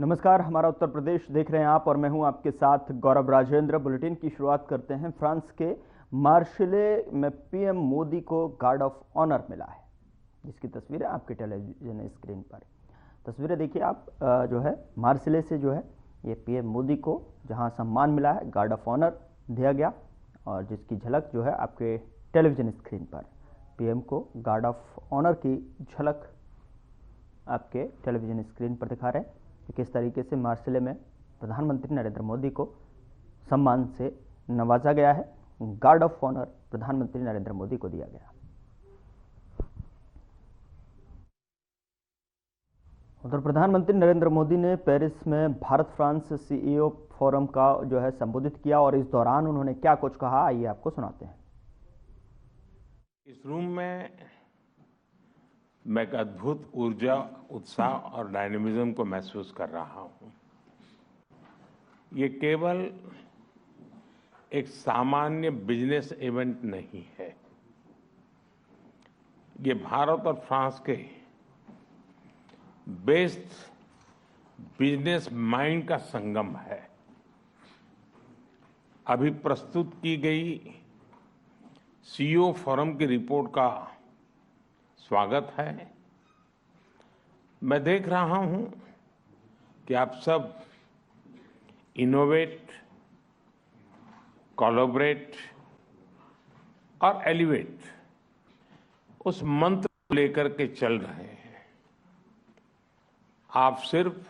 नमस्कार, हमारा उत्तर प्रदेश देख रहे हैं आप और मैं हूं आपके साथ गौरव राजेंद्र। बुलेटिन की शुरुआत करते हैं। फ्रांस के मार्शले में पीएम मोदी को गार्ड ऑफ ऑनर मिला है, जिसकी तस्वीरें आपके टेलीविजन स्क्रीन पर। तस्वीरें देखिए आप। जो है मार्शले से जो है ये पीएम मोदी को जहां सम्मान मिला है, गार्ड ऑफ ऑनर दिया गया, और जिसकी झलक जो है आपके टेलीविजन स्क्रीन पर पीएम को गार्ड ऑफ ऑनर की झलक आपके टेलीविजन स्क्रीन पर दिखा रहे हैं कि किस तरीके से मार्शले में प्रधानमंत्री नरेंद्र मोदी को सम्मान से नवाजा गया है। गार्ड ऑफ ऑनर प्रधानमंत्री नरेंद्र मोदी को दिया गया। उधर प्रधानमंत्री नरेंद्र मोदी ने पेरिस में भारत फ्रांस सीईओ फोरम का जो है संबोधित किया, और इस दौरान उन्होंने क्या कुछ कहा, आइए आपको सुनाते हैं। इस रूम में मैं एक अद्भुत ऊर्जा, उत्साह और डायनेमिज्म को महसूस कर रहा हूं। ये केवल एक सामान्य बिजनेस इवेंट नहीं है, ये भारत और फ्रांस के बेस्ट बिजनेस माइंड का संगम है। अभी प्रस्तुत की गई सीईओ फोरम की रिपोर्ट का स्वागत है। मैं देख रहा हूं कि आप सब इनोवेट, कोलैबोरेट और एलिवेट उस मंत्र को लेकर के चल रहे हैं। आप सिर्फ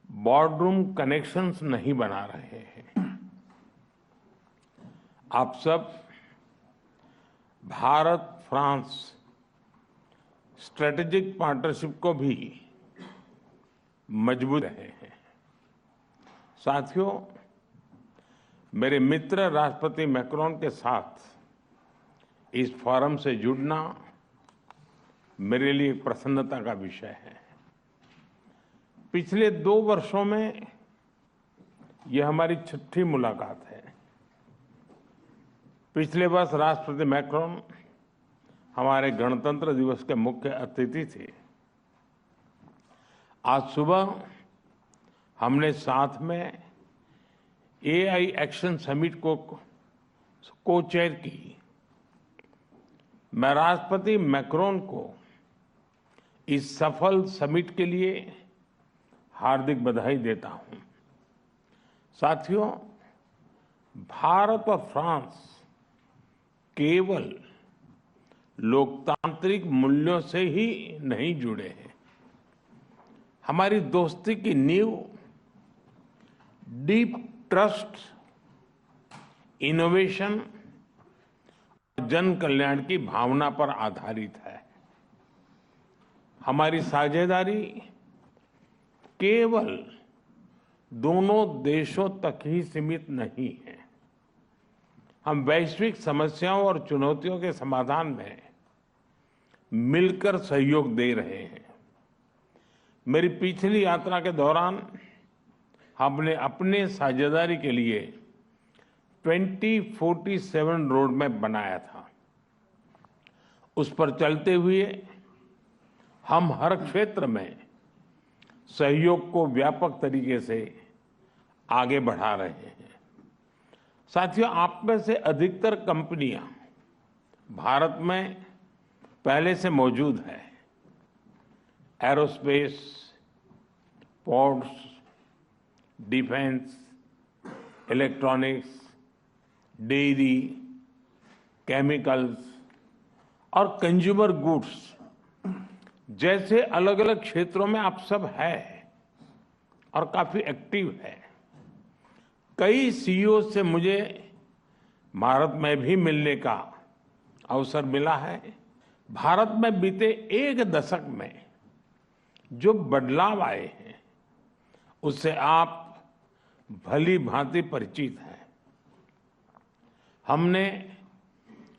बोर्डरूम कनेक्शंस नहीं बना रहे हैं, आप सब भारत फ्रांस स्ट्रेटेजिक पार्टनरशिप को भी मजबूत रहे हैं। साथियों, मेरे मित्र राष्ट्रपति मैक्रोन के साथ इस फोरम से जुड़ना मेरे लिए प्रसन्नता का विषय है। पिछले 2 वर्षों में यह हमारी 6ठी मुलाकात है। पिछले वर्ष राष्ट्रपति मैक्रोन हमारे गणतंत्र दिवस के मुख्य अतिथि थे। आज सुबह हमने साथ में एआई एक्शन समिट को चेयर की। मैं राष्ट्रपति मैक्रोन को इस सफल समिट के लिए हार्दिक बधाई देता हूं। साथियों, भारत और फ्रांस केवल लोकतांत्रिक मूल्यों से ही नहीं जुड़े हैं। हमारी दोस्ती की नींव डीप ट्रस्ट, इनोवेशन और जन कल्याण की भावना पर आधारित है। हमारी साझेदारी केवल दोनों देशों तक ही सीमित नहीं है। हम वैश्विक समस्याओं और चुनौतियों के समाधान में मिलकर सहयोग दे रहे हैं। मेरी पिछली यात्रा के दौरान हमने अपने साझेदारी के लिए 2047 रोड मैप बनाया था। उस पर चलते हुए हम हर क्षेत्र में सहयोग को व्यापक तरीके से आगे बढ़ा रहे हैं। साथियों, आप में से अधिकतर कंपनियां भारत में पहले से मौजूद है। Aerospace, ports, defence, electronics, dairy, chemicals और कंज्यूमर गुड्स जैसे अलग अलग क्षेत्रों में आप सब है और काफी एक्टिव है। कई सीईओ से मुझे भारत में भी मिलने का अवसर मिला है। भारत में बीते 1 दशक में जो बदलाव आए हैं उससे आप भली भांति परिचित हैं। हमने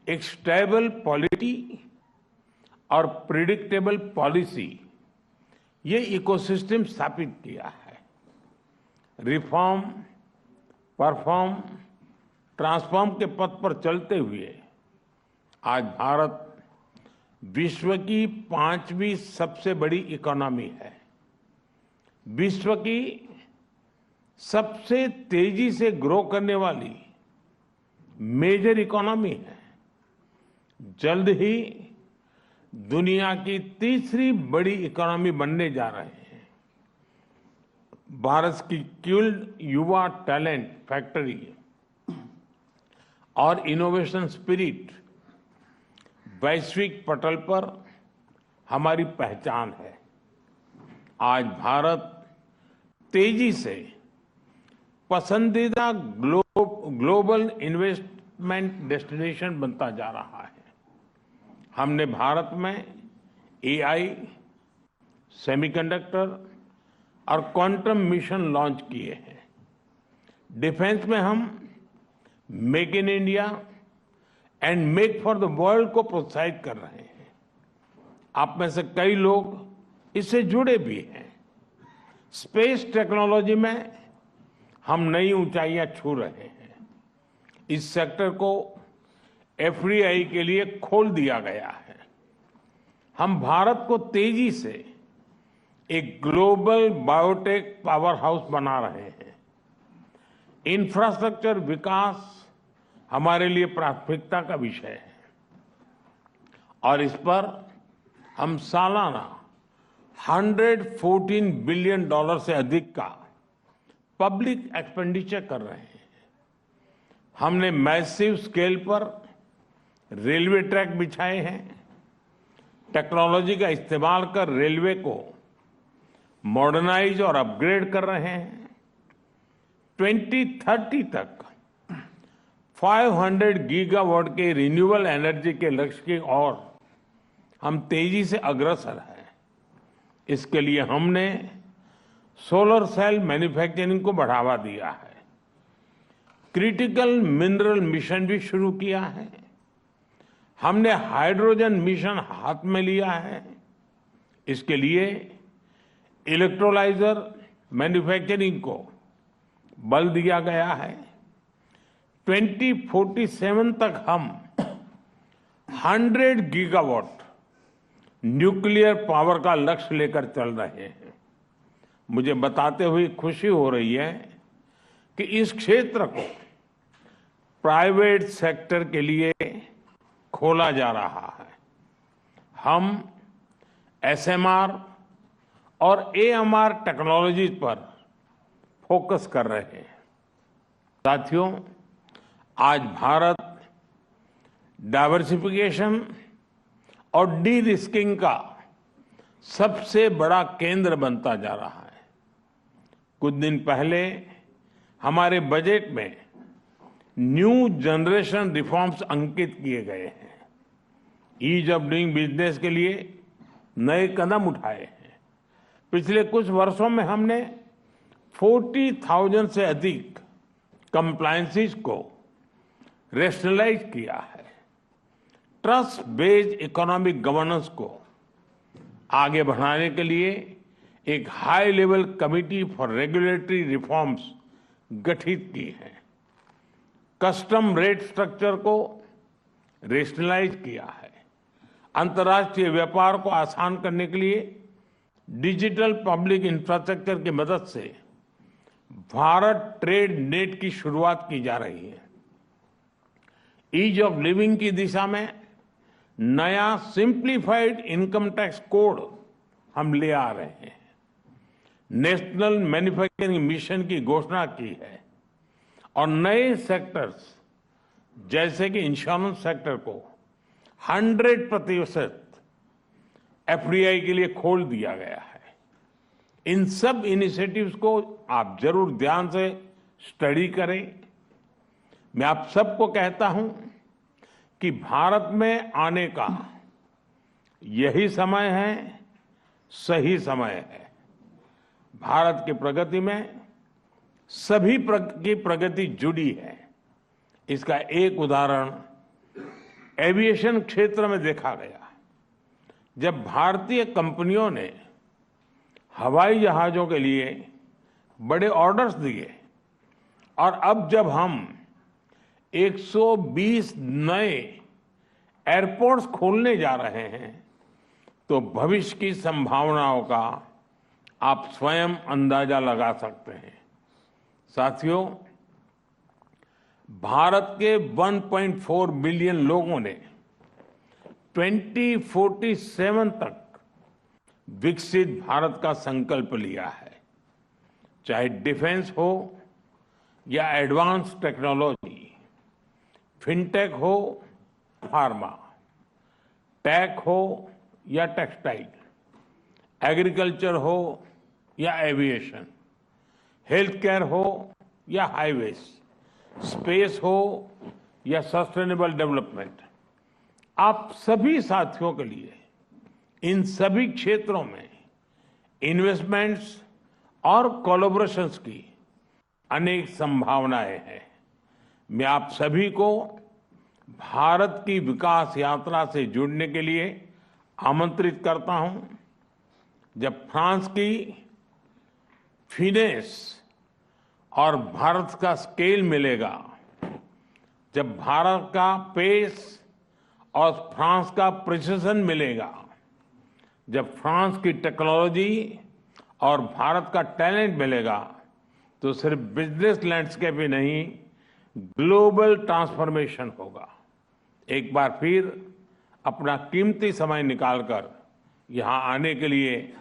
एक स्टेबल पॉलिटी और प्रिडिक्टेबल पॉलिसी, ये इकोसिस्टम स्थापित किया है। रिफॉर्म, परफॉर्म, ट्रांसफॉर्म के पथ पर चलते हुए आज भारत विश्व की 5वीं सबसे बड़ी इकोनॉमी है। विश्व की सबसे तेजी से ग्रो करने वाली मेजर इकोनॉमी है। जल्द ही दुनिया की तीसरी बड़ी इकोनॉमी बनने जा रहे हैं। भारत की स्किल्ड युवा टैलेंट फैक्ट्री और इनोवेशन स्पिरिट वैश्विक पटल पर हमारी पहचान है। आज भारत तेजी से पसंदीदा ग्लोबल इन्वेस्टमेंट डेस्टिनेशन बनता जा रहा है। हमने भारत में एआई, सेमीकंडक्टर और क्वांटम मिशन लॉन्च किए हैं। डिफेंस में हम make in India and make for the world को प्रोत्साहित कर रहे हैं। आप में से कई लोग इससे जुड़े भी हैं। स्पेस टेक्नोलॉजी में हम नई ऊंचाइयां छू रहे हैं। इस सेक्टर को एफडीआई के लिए खोल दिया गया है। हम भारत को तेजी से एक ग्लोबल बायोटेक पावर हाउस बना रहे हैं। इंफ्रास्ट्रक्चर विकास हमारे लिए प्राथमिकता का विषय है और इस पर हम सालाना $114 बिलियन से अधिक का पब्लिक एक्सपेंडिचर कर रहे हैं। हमने मैसिव स्केल पर रेलवे ट्रैक बिछाए हैं। टेक्नोलॉजी का इस्तेमाल कर रेलवे को मॉडर्नाइज और अपग्रेड कर रहे हैं। 2030 तक 500 गीगावाट के रिन्यूएबल एनर्जी के लक्ष्य की ओर हम तेजी से अग्रसर हैं। इसके लिए हमने सोलर सेल मैन्युफैक्चरिंग को बढ़ावा दिया है। क्रिटिकल मिनरल मिशन भी शुरू किया है। हमने हाइड्रोजन मिशन हाथ में लिया है। इसके लिए इलेक्ट्रोलाइजर मैन्युफैक्चरिंग को बल दिया गया है। 2047 तक हम 100 गीगावाट न्यूक्लियर पावर का लक्ष्य लेकर चल रहे हैं। मुझे बताते हुए खुशी हो रही है कि इस क्षेत्र को प्राइवेट सेक्टर के लिए खोला जा रहा है। हम एसएमआर और एएमआर टेक्नोलॉजीज पर फोकस कर रहे हैं। साथियों, आज भारत डाइवर्सिफिकेशन और डी रिस्किंग का सबसे बड़ा केंद्र बनता जा रहा है। कुछ दिन पहले हमारे बजट में न्यू जनरेशन रिफॉर्म्स अंकित किए गए हैं। ईज ऑफ डूइंग बिजनेस के लिए नए कदम उठाए हैं। पिछले कुछ वर्षों में हमने 40,000 से अधिक कंप्लायंसेस को रेशनलाइज किया है। ट्रस्ट बेस्ड इकोनॉमिक गवर्नेंस को आगे बढ़ाने के लिए एक high level committee for regulatory reforms गठित की है। कस्टम रेट स्ट्रक्चर को रेशनलाइज किया है। अंतर्राष्ट्रीय व्यापार को आसान करने के लिए डिजिटल पब्लिक इंफ्रास्ट्रक्चर की मदद से भारत ट्रेड नेट की शुरुआत की जा रही है। ईज ऑफ लिविंग की दिशा में नया सिंप्लीफाइड इनकम टैक्स कोड हम ले आ रहे हैं। नेशनल मैन्युफैक्चरिंग मिशन की घोषणा की है और नए सेक्टर्स जैसे कि इंश्योरेंस सेक्टर को 100% एफडीआई के लिए खोल दिया गया है। इन सब इनिशिएटिव्स को आप जरूर ध्यान से स्टडी करें। मैं आप सबको कहता हूं कि भारत में आने का यही समय है, सही समय है। भारत की प्रगति में सभी की प्रगति जुड़ी है। इसका एक उदाहरण एविएशन क्षेत्र में देखा गया। जब भारतीय कंपनियों ने हवाई जहाजों के लिए बड़े ऑर्डर्स दिए और अब जब हम 120 नए एयरपोर्ट्स खोलने जा रहे हैं तो भविष्य की संभावनाओं का आप स्वयं अंदाजा लगा सकते हैं। साथियों, भारत के 1.4 बिलियन लोगों ने 2047 तक विकसित भारत का संकल्प लिया है। चाहे डिफेंस हो या एडवांस टेक्नोलॉजी, फिनटेक हो, फार्मा, टेक हो या टेक्सटाइल, एग्रीकल्चर हो या एविएशन, हेल्थ केयर हो या हाईवेज, स्पेस हो या सस्टेनेबल डेवलपमेंट, आप सभी साथियों के लिए इन सभी क्षेत्रों में इन्वेस्टमेंट्स और कोलैबोरेशंस की अनेक संभावनाएं हैं। मैं आप सभी को भारत की विकास यात्रा से जुड़ने के लिए आमंत्रित करता हूं। जब फ्रांस की फिनेस और भारत का स्केल मिलेगा, जब भारत का पेस और फ्रांस का प्रिसिजन मिलेगा, जब फ्रांस की टेक्नोलॉजी और भारत का टैलेंट मिलेगा, तो सिर्फ बिजनेस लैंडस्केप ही नहीं, ग्लोबल ट्रांसफॉर्मेशन होगा। एक बार फिर अपना कीमती समय निकालकर यहां आने के लिए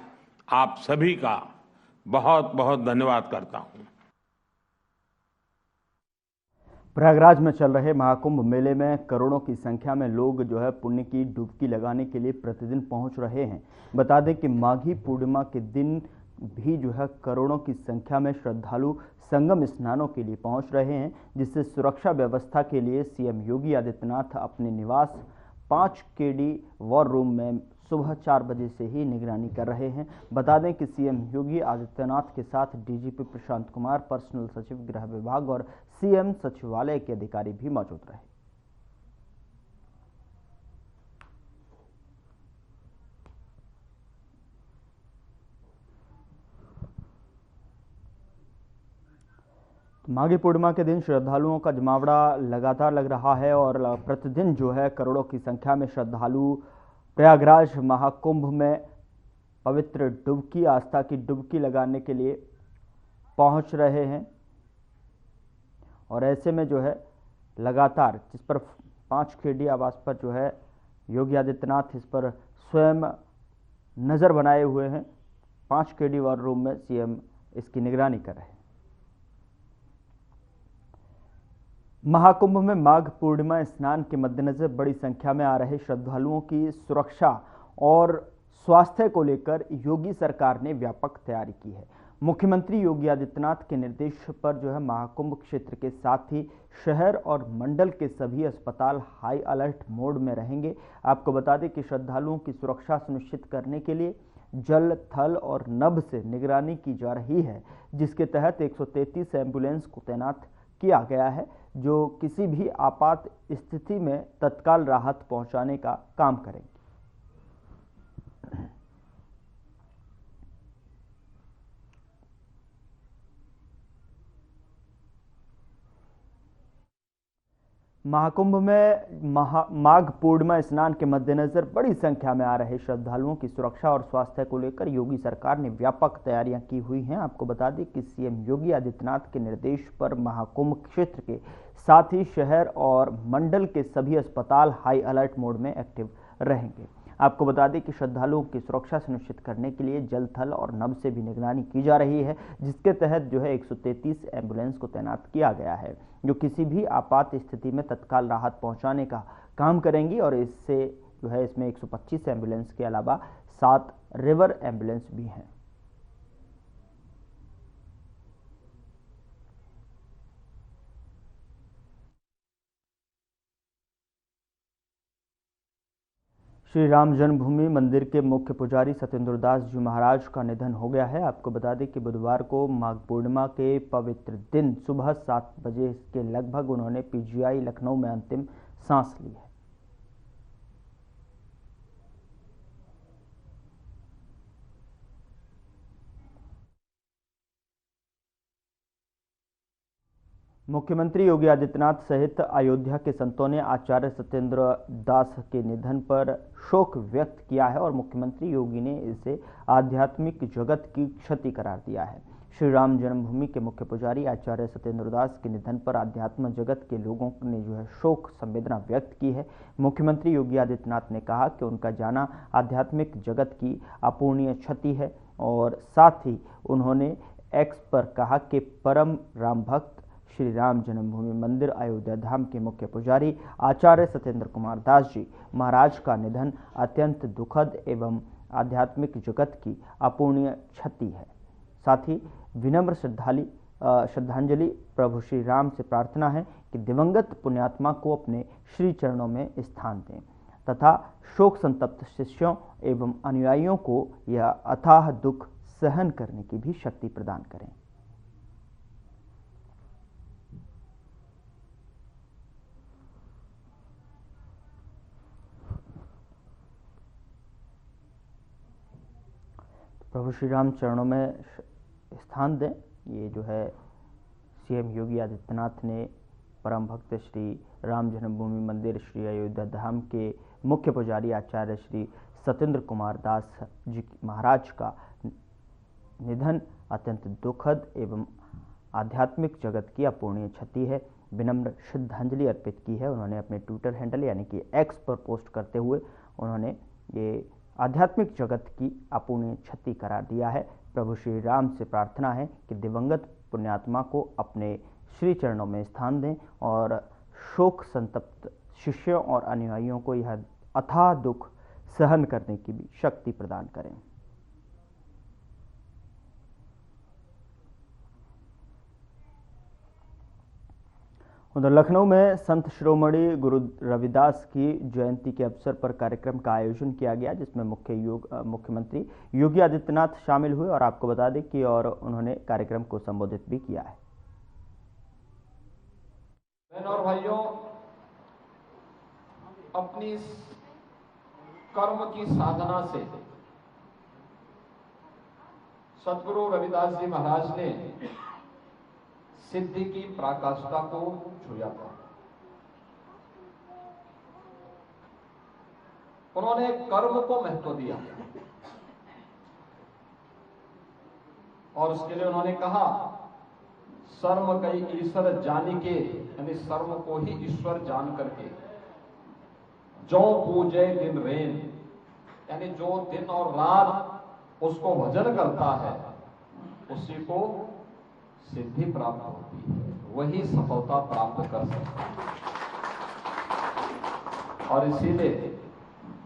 आप सभी का बहुत बहुत धन्यवाद करता हूं। प्रयागराज में चल रहे महाकुंभ मेले में करोड़ों की संख्या में लोग जो है पुण्य की डुबकी लगाने के लिए प्रतिदिन पहुंच रहे हैं। बता दें कि माघी पूर्णिमा के दिन भी जो है करोड़ों की संख्या में श्रद्धालु संगम स्नानों के लिए पहुंच रहे हैं, जिससे सुरक्षा व्यवस्था के लिए सीएम योगी आदित्यनाथ अपने निवास 5 केडी वॉर रूम में सुबह 4 बजे से ही निगरानी कर रहे हैं। बता दें कि सीएम योगी आदित्यनाथ के साथ डीजीपी प्रशांत कुमार, पर्सनल सचिव गृह विभाग और सीएम सचिवालय के अधिकारी भी मौजूद रहे। माघी पूर्णिमा के दिन श्रद्धालुओं का जमावड़ा लगातार लग रहा है और प्रतिदिन जो है करोड़ों की संख्या में श्रद्धालु प्रयागराज महाकुंभ में पवित्र डुबकी, आस्था की डुबकी लगाने के लिए पहुंच रहे हैं। और ऐसे में जो है लगातार जिस पर 5 केडी आवास पर जो है योगी आदित्यनाथ इस पर स्वयं नजर बनाए हुए हैं। 5 केडी वॉर रूम में सीएम इसकी निगरानी कर रहे हैं। महाकुंभ में माघ पूर्णिमा स्नान के मद्देनजर बड़ी संख्या में आ रहे श्रद्धालुओं की सुरक्षा और स्वास्थ्य को लेकर योगी सरकार ने व्यापक तैयारी की है। मुख्यमंत्री योगी आदित्यनाथ के निर्देश पर जो है महाकुंभ क्षेत्र के साथ ही शहर और मंडल के सभी अस्पताल हाई अलर्ट मोड में रहेंगे। आपको बता दें कि श्रद्धालुओं की सुरक्षा सुनिश्चित करने के लिए जल, थल और नभ से निगरानी की जा रही है, जिसके तहत 133 एम्बुलेंस को तैनात किया गया है, जो किसी भी आपात स्थिति में तत्काल राहत पहुंचाने का काम करेंगे। महाकुंभ में माघ पूर्णिमा स्नान के मद्देनजर बड़ी संख्या में आ रहे श्रद्धालुओं की सुरक्षा और स्वास्थ्य को लेकर योगी सरकार ने व्यापक तैयारियां की हुई हैं। आपको बता दें कि सीएम योगी आदित्यनाथ के निर्देश पर महाकुंभ क्षेत्र के साथ ही शहर और मंडल के सभी अस्पताल हाई अलर्ट मोड में एक्टिव रहेंगे। आपको बता दें कि श्रद्धालुओं की सुरक्षा सुनिश्चित करने के लिए जल, थल और नभ से भी निगरानी की जा रही है, जिसके तहत जो है 133 एम्बुलेंस को तैनात किया गया है, जो किसी भी आपात स्थिति में तत्काल राहत पहुंचाने का काम करेंगी। और इससे जो है इसमें 125 एम्बुलेंस के अलावा 7 रिवर एम्बुलेंस भी हैं। श्री राम जन्मभूमि मंदिर के मुख्य पुजारी सत्येंद्र दास जी महाराज का निधन हो गया है। आपको बता दें कि बुधवार को माघ पूर्णिमा के पवित्र दिन सुबह 7 बजे के लगभग उन्होंने पीजीआई लखनऊ में अंतिम सांस ली है। मुख्यमंत्री योगी आदित्यनाथ सहित अयोध्या के संतों ने आचार्य सत्येंद्र दास के निधन पर शोक व्यक्त किया है और मुख्यमंत्री योगी ने इसे आध्यात्मिक जगत की क्षति करार दिया है। श्री राम जन्मभूमि के मुख्य पुजारी आचार्य सत्येंद्र दास के निधन पर आध्यात्म जगत के लोगों ने शोक संवेदना व्यक्त की है। मुख्यमंत्री योगी आदित्यनाथ ने कहा कि उनका जाना आध्यात्मिक जगत की अपूरणीय क्षति है और साथ ही उन्होंने एक्स पर कहा कि परम राम भक्त श्री राम जन्मभूमि मंदिर अयोध्या धाम के मुख्य पुजारी आचार्य सत्येंद्र कुमार दास जी महाराज का निधन अत्यंत दुखद एवं आध्यात्मिक जगत की अपूरणीय क्षति है। साथ ही विनम्र श्रद्धांजलि प्रभु श्री राम से प्रार्थना है कि दिवंगत पुण्यात्मा को अपने श्री चरणों में स्थान दें तथा शोक संतप्त शिष्यों एवं अनुयायियों को यह अथाह दुख सहन करने की भी शक्ति प्रदान करें। प्रभु श्री राम चरणों में स्थान दें, ये जो है सीएम योगी आदित्यनाथ ने परम भक्त श्री राम जन्मभूमि मंदिर श्री अयोध्या धाम के मुख्य पुजारी आचार्य श्री सत्येंद्र कुमार दास जी महाराज का निधन अत्यंत दुखद एवं आध्यात्मिक जगत की अपूरणीय क्षति है। विनम्र श्रद्धांजलि अर्पित की है उन्होंने अपने ट्विटर हैंडल यानी कि एक्स पर पोस्ट करते हुए उन्होंने ये आध्यात्मिक जगत की अपूरणीय क्षति करार दिया है। प्रभु श्री राम से प्रार्थना है कि दिवंगत पुण्यात्मा को अपने श्री चरणों में स्थान दें और शोक संतप्त शिष्यों और अनुयायियों को यह अथाह दुख सहन करने की भी शक्ति प्रदान करें। उधर लखनऊ में संत शिरोमणि गुरु रविदास की जयंती के अवसर पर कार्यक्रम का आयोजन किया गया, जिसमें मुख्यमंत्री योगी आदित्यनाथ शामिल हुए और आपको बता दें कि और उन्होंने कार्यक्रम को संबोधित भी किया है। बहनों और भाइयों, अपनी कर्म की साधना से सद्गुरु रविदास जी महाराज ने सिद्धि की पराकाष्ठा को छुआ था। उन्होंने कर्म को महत्व दिया और उसके लिए उन्होंने कहा, सर्व कई ईश्वर जानी के, यानी सर्व को ही ईश्वर जान करके, जो पूजे दिन रेन, यानी जो दिन और रात उसको भजन करता है उसी को सिद्धि प्राप्त होती है, वही सफलता प्राप्त कर सकता है। और इसीलिए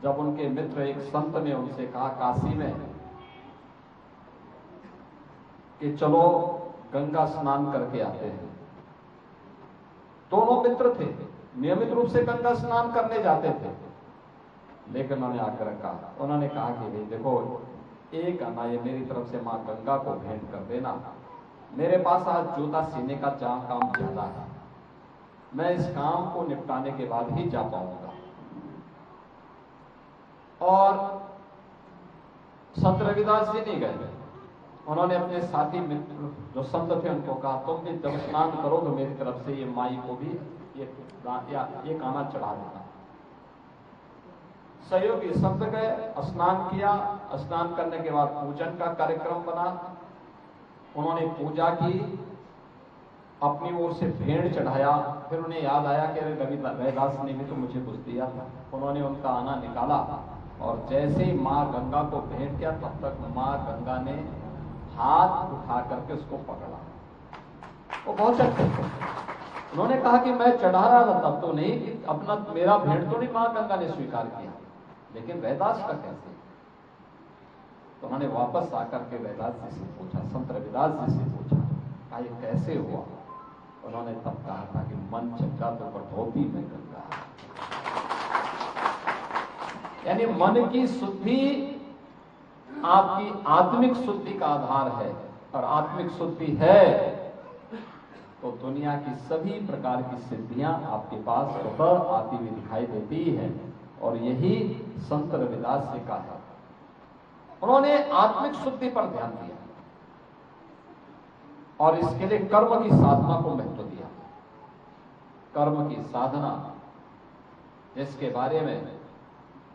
जब उनके मित्र एक संत ने उनसे कहा काशी में कि चलो गंगा स्नान करके आते हैं, दोनों मित्र थे, नियमित रूप से गंगा स्नान करने जाते थे, लेकिन उन्होंने आकर कहा, उन्होंने कहा कि भाई देखो, एक आना ये मेरी तरफ से मां गंगा को भेंट कर देना, मेरे पास आज जूता सीने का काम ज्यादा है, मैं इस काम को निपटाने के बाद ही जा पाऊंगा। और संत रविदास जी नहीं गए, उन्होंने अपने साथी मित्र जो संत थे उनको कहा, तुम भी जब स्नान करो तो मेरी तरफ से ये माई को भी ये काना चढ़ा देना। सहयोगी संत गए, स्नान किया, स्नान करने के बाद पूजन का कार्यक्रम बना, उन्होंने पूजा की, अपनी ओर से भेंट चढ़ाया, फिर उन्हें याद आया कि रविदास ने भी तो मुझे कुछ दिया था। उन्होंने उनका आना निकाला और जैसे ही मां गंगा को भेंट किया तब तक मां गंगा ने हाथ उठा करके उसको पकड़ा। वो बहुत अच्छे थे। उन्होंने कहा कि मैं चढ़ा रहा था तब तो नहीं, कि अपना मेरा भेंट तो नहीं मां गंगा ने स्वीकार किया, लेकिन रविदास का कैसे? तो उन्होंने वापस आकर के रविदास जी से पूछा, संत रविदास जी से पूछा, कहा ये कैसे हुआ? उन्होंने तब कहा था कि मन चंगा तो कठौती में गंगा, यानी मन की शुद्धि आपकी आत्मिक शुद्धि का आधार है, और आत्मिक शुद्धि है तो दुनिया की सभी प्रकार की सिद्धियां आपके पास स्वतः आती हुई दिखाई देती है। और यही संत रविदास जी का था, उन्होंने आत्मिक शुद्धि पर ध्यान दिया और इसके लिए कर्म की साधना को महत्व दिया। कर्म की साधना, जिसके बारे में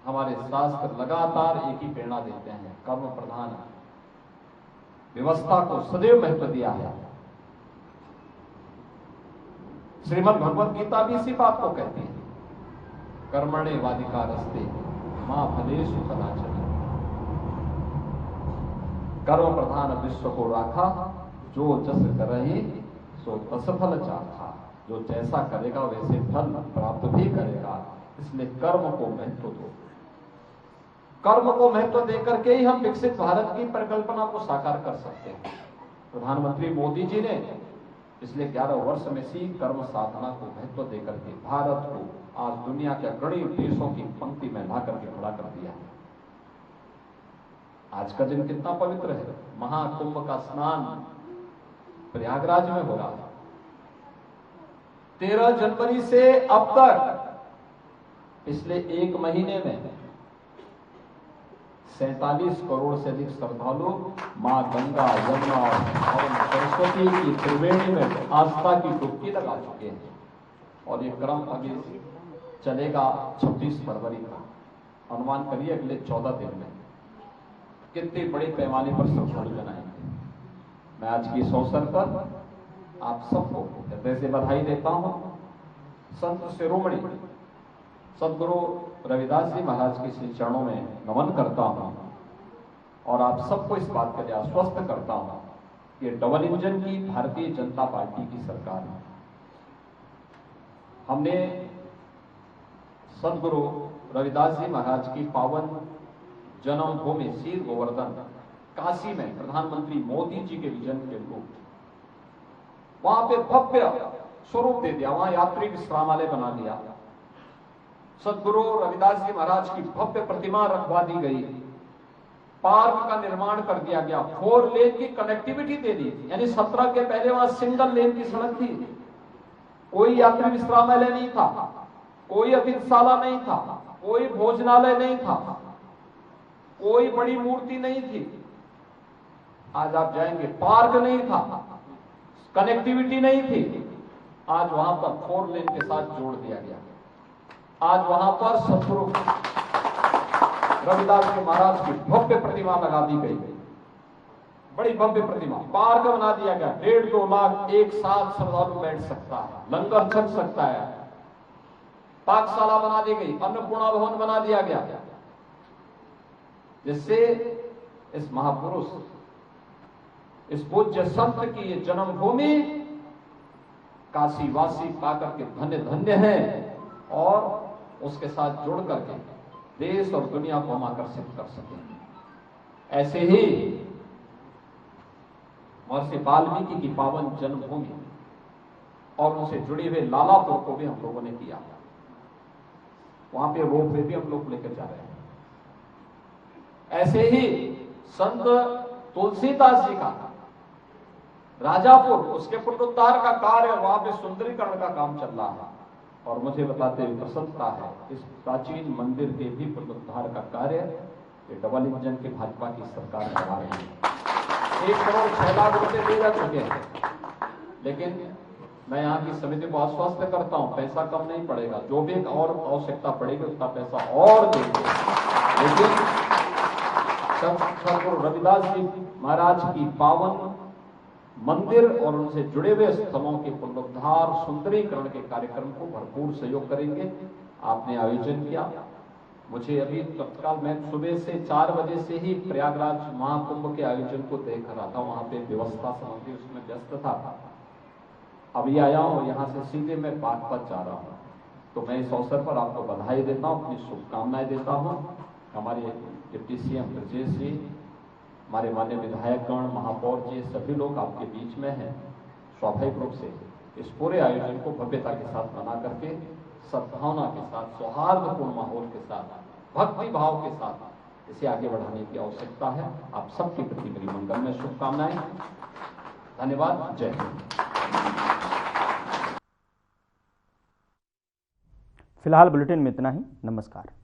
हमारे शास्त्र लगातार एक ही प्रेरणा देते हैं, कर्म प्रधान व्यवस्था को सदैव महत्व दिया है। श्रीमद् भगवद गीता भी इसी बात को कहती है, कर्मणे वाधिकारस्ते मां फलेषु कदाचन। कर्म प्रधान विश्व को राखा, जो जस करहि सो तस फल चाखा। जो जैसा करेगा वैसे फल प्राप्त भी करेगा, इसलिए कर्म को महत्व दो। कर्म को महत्व देकर के ही हम विकसित भारत की परिकल्पना को साकार कर सकते हैं। प्रधानमंत्री मोदी जी ने पिछले 11 वर्ष में सी कर्म साधना को महत्व देकर के भारत को आज दुनिया के अग्रणी देशों की पंक्ति में ला करके खड़ा कर दिया है। आज का दिन कितना पवित्र है, महाकुंभ का स्नान प्रयागराज में हो रहा है। 13 जनवरी से अब तक पिछले 1 महीने में 47 करोड़ से अधिक श्रद्धालु मां गंगा, यमुना और सरस्वती की त्रिवेणी में आस्था की डुबकी लगा चुके हैं। और ये क्रम आगे चलेगा 26 फरवरी का। अनुमान करिए अगले 14 दिन में कितने बड़े पैमाने पर श्रद्धालु बनाएंगे। मैं आज की इस अवसर पर आप सबको हृदय से बधाई देता हूं। संत शिरोमणि सदगुरु रविदास जी महाराज के श्री चरणों में नमन करता हूं और आप सबको इस बात के लिए आश्वस्त करता हूं कि डबल इंजन की भारतीय जनता पार्टी की सरकार है। हमने सदगुरु रविदास जी महाराज की पावन जन्मभूमि शीर गोवर्धन काशी में प्रधानमंत्री मोदी जी के विजन के अनुरूप वहां पे भव्य स्वरूप दे दिया, वहां यात्री विश्रामालय बना दिया। सदगुरु रविदास जी महाराज की भव्य प्रतिमा रखवा दी गई, पार्क का निर्माण कर दिया गया, 4 लेन की कनेक्टिविटी दे दी। यानी 17 के पहले वहां सिंगल लेन की सड़क थी, कोई यात्री विश्रामालय नहीं था, कोई अतिथिशाला नहीं था, कोई भोजनालय नहीं था, कोई बड़ी मूर्ति नहीं थी। आज आप जाएंगे, पार्क नहीं था, कनेक्टिविटी नहीं थी। आज वहां पर 4 लेन के साथ जोड़ दिया गया। आज वहां पर सदगुरु रविदास जी महाराज की भव्य प्रतिमा लगा दी गई, बड़ी भव्य प्रतिमा। पार्क बना दिया गया, 1.5-2 लाख एक साथ श्रद्धालु बैठ सकता है, लंगर छक सकता है। पाकशाला बना दी गई, अन्नपूर्णा भवन बना दिया गया, जिससे इस महापुरुष, इस पूज्य संत की ये जन्मभूमि काशीवासी पाकर के धन्य धन्य है और उसके साथ जुड़ करके देश और दुनिया को हम आकर्षित कर सकें। ऐसे ही महर्षि वाल्मीकि की पावन जन्मभूमि और उनसे जुड़े हुए लालापुर को भी हम लोगों ने किया। वहां पे रोपवे भी हम लोग लेकर जा रहे हैं। ऐसे ही संत तुलसीदास जी का राजापुर, उसके पुनरुद्धार का कार्य, वहां पे सुंदरीकरण का काम चल रहा है। और मुझे बताते हुए प्रसन्नता है, इस प्राचीन मंदिर के भी पुनरुद्धार का कार्य ये डबल इंजन के भाजपा की सरकार करवा रही है। 1 करोड़ 6 लाख रुपए दे जा चुके हैं, लेकिन मैं यहाँ की समिति को आश्वस्त करता हूँ, पैसा कम नहीं पड़ेगा, जो भी और आवश्यकता पड़ेगी उतना पैसा और देंगे। लेकिन सदगुरु रविदास जी महाराज की पावन मंदिर और उनसे जुड़े हुए स्थलों के पुनरुद्धार सुंदरीकरण के कार्यक्रम को भरपूर सहयोग करेंगे। आपने आयोजन किया, मुझे अभी तत्काल मैं सुबह से 4 बजे से ही प्रयागराज महाकुंभ के आयोजन को देख रहा था, वहां पे व्यवस्था संबंधी उसमें व्यस्त था। अभी आया हूं, यहाँ से सीधे मैं बागपत जा रहा हूँ। तो मैं इस अवसर पर आपको बधाई देता हूँ, अपनी शुभकामनाएं देता हूँ। हमारे डिप्टी सीएम ब्रजेश जी, हमारे माननीय विधायकगण, महापौर जी, सभी लोग आपके बीच में हैं। स्वाभाविक रूप से इस पूरे आयोजन को भव्यता के साथ मना करके सद्भावना के साथ, सौहार्दपूर्ण माहौल के साथ, भक्ति भाव के साथ इसे आगे बढ़ाने की आवश्यकता है। आप सबके प्रति मेरी मंगलमय शुभकामनाएं। धन्यवाद। जय हिंद। फिलहाल बुलेटिन में इतना ही। नमस्कार।